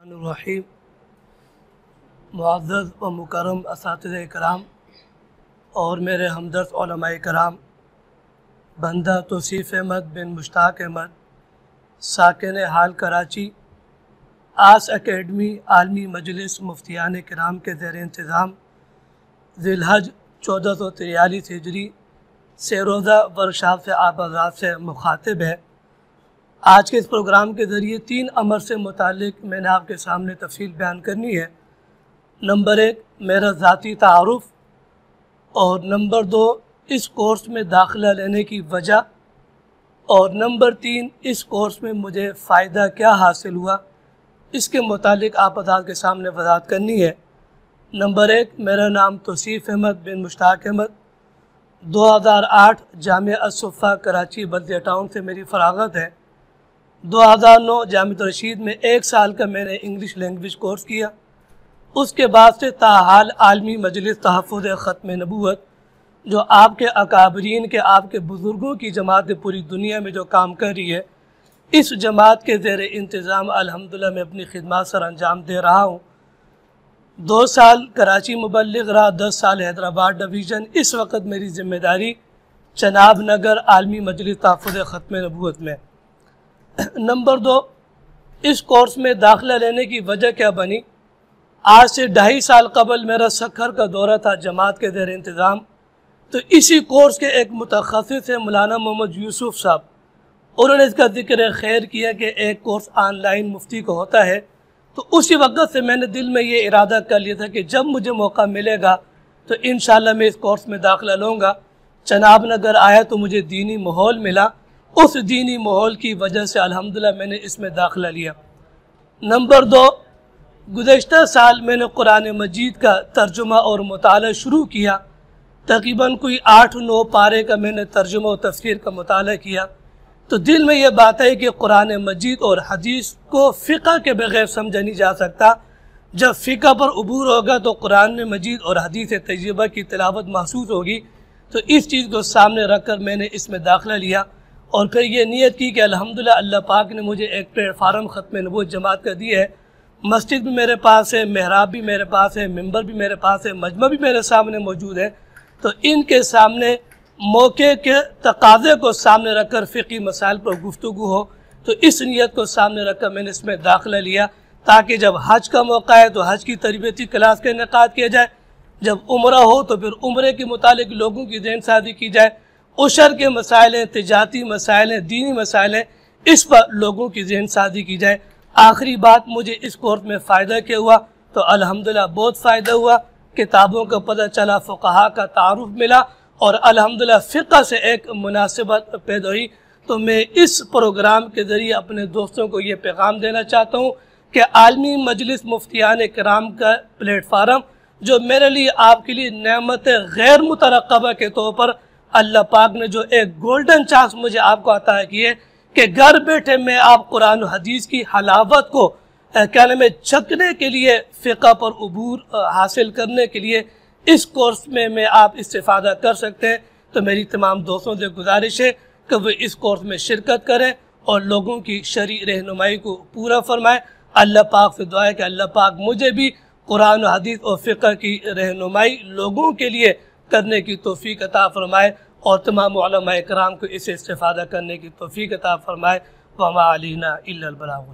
रहीम। मुअज़्ज़ज़ व मुकर्रम असातिज़े कराम और मेरे हमदर्द उलमाए कराम, बंदा तौसीफ़ अहमद बिन मुश्ताक अहमद, साकिन हाल कराची, आस एकेडमी आलमी मजलिस मुफ्तियान किराम के ज़ेर इंतज़ाम ज़िलहज 1443 हिजरी से रोज़ा वर्कशॉप से आप हज़रात से मुखातिब है। आज के इस प्रोग्राम के ज़रिए 3 अमर से मुतालिक मैंने आपके सामने तफसील बयान करनी है। नंबर 1 मेरा ज़ाती तारुफ़, और नंबर 2 इस कोर्स में दाखिला लेने की वजह, और नंबर 3 इस कोर्स में मुझे फ़ायदा क्या हासिल हुआ, इसके मुतालिक आप हज़रात के सामने वज़ाहत करनी है। नंबर 1 मेरा नाम तौसीफ़ अहमद बिन मुश्ताक अहमद, 2008 जामिया अस-सुफ़ा कराची बल्दिया टाउन से मेरी फ़रागत है। 2009 जामिया रशीद में 1 साल का मैंने इंग्लिश लैंग्वेज कोर्स किया। उसके बाद से ताहाल आलमी मजलिस तहफ़्फ़ुज़ ख़त्म नबूवत, जो आपके अकाबरीन के आपके बुज़ुर्गों की जमात पूरी दुनिया में जो काम कर रही है, इस जमात के ज़ेर इंतज़ाम अल्हम्दुलिल्लाह मैं अपनी खिदमत सर अंजाम दे रहा हूँ। 2 साल कराची मुबल्लिग रहा, 10 साल हैदराबाद डिवीज़न। इस वक्त मेरी ज़िम्मेदारी चनाब नगर आलमी मजलिस तहफ़्फ़ुज़ ख़त्म नबूवत में। नंबर 2 इस कोर्स में दाखिला लेने की वजह क्या बनी। आज से 2.5 साल कबल मेरा सक्खर का दौरा था जमात के ज़ेर इंतज़ाम, तो इसी कोर्स के एक मुतख़स्सिस है मौलाना मोहम्मद यूसुफ साहब, उन्होंने इसका ज़िक्र खैर किया कि एक कोर्स ऑनलाइन मुफ्ती को होता है। तो उसी वक्त से मैंने दिल में ये इरादा कर लिया था कि जब मुझे मौका मिलेगा तो इंशाअल्लाह मैं इस कोर्स में दाखिला लूँगा। चनाब नगर आया तो मुझे दीनी माहौल मिला, उस दीनी माहौल की वजह से अल्हम्दुलिल्लाह मैंने इसमें दाखिला लिया। नंबर 2 गुज़श्ता साल मैंने कुरान मजीद का तर्जुमा और मुताला शुरू किया। तकरीबन कोई 8-9 पारे का मैंने तर्जुमा और तफसीर का मुताला किया। तो दिल में यह बात है कि कुरान मजीद और हदीस को फ़िक़्ह के बगैर समझा नहीं जा सकता। जब फ़िक़्ह पर उबूर होगा तो कुरान मजीद और हदीस तय्यबा की तिलावत महसूस होगी। तो इस चीज़ को सामने रख कर मैंने इसमें दाखिला लिया और फिर ये नीयत की कि अल्हम्दुलिल्लाह अल्लाह पाक ने मुझे एक प्लेटफार्म ख़त्म नबूवत जमात का दिया है। मस्जिद भी मेरे पास है, मेहराब भी मेरे पास है, मिंबर भी मेरे पास है, मजमा भी मेरे सामने मौजूद है। तो इनके सामने मौके के तकाज़े को सामने रखकर फ़िक़ही मसाइल पर गुफ्तगू हो, तो इस नीयत को सामने रखकर मैंने इसमें दाखिला लिया ताकि जब हज का मौका है तो हज की तरबियती क्लास का इनेकाद किया जाए, जब उम्रा हो तो फिर उम्रे के मुतालिक लोगों की ज़हन साज़ी की जाए, उशर के मसाइल हैं, तिजारती मसाइल हैं, दीनी मसाइल हैं, इस पर लोगों की ज़हन साज़ी की जाए। आखिरी बात, मुझे इस कोर्स में फ़ायदा क्या हुआ, तो अल्हम्दुलिल्लाह बहुत फ़ायदा हुआ। किताबों का पता चला, फ़ुक़हा का तारुफ़ मिला और अल्हम्दुलिल्लाह फ़िक़्ह से एक मुनासिबत पैदा हुई। तो मैं इस प्रोग्राम के ज़रिए अपने दोस्तों को ये पैगाम देना चाहता हूँ कि आलमी मजलिस मुफ्तियान किराम का प्लेटफार्म जो मेरे लिए आपके लिए नेमत गैर मुतरक़बा के तौर पर अल्लाह पाक ने जो एक गोल्डन चांस मुझे आपको अता की है कि घर बैठे मैं आप कुरान और हदीस की हलावत को क्या नाम है चखने के लिए, फ़िक़्ह पर उबूर हासिल करने के लिए इस कोर्स में आप इस्तिफ़ादा कर सकते हैं। तो मेरी तमाम दोस्तों से गुजारिश है कि वे इस कोर्स में शिरकत करें और लोगों की शरई रहनुमाई को पूरा फरमाएँ। अल्लाह पाक से दुआ है कि अल्लाह पाक मुझे भी कुरान और हदीस और फ़िक़्ह की रहनुमाई लोगों के लिए करने की तौफ़ीक़ अता फ़रमाए और तमाम उलमाए किराम को इसे इस्तिफ़ादा करने की तौफ़ीक़ अता फ़रमाए। वमा अलैना इल्लल बलाग।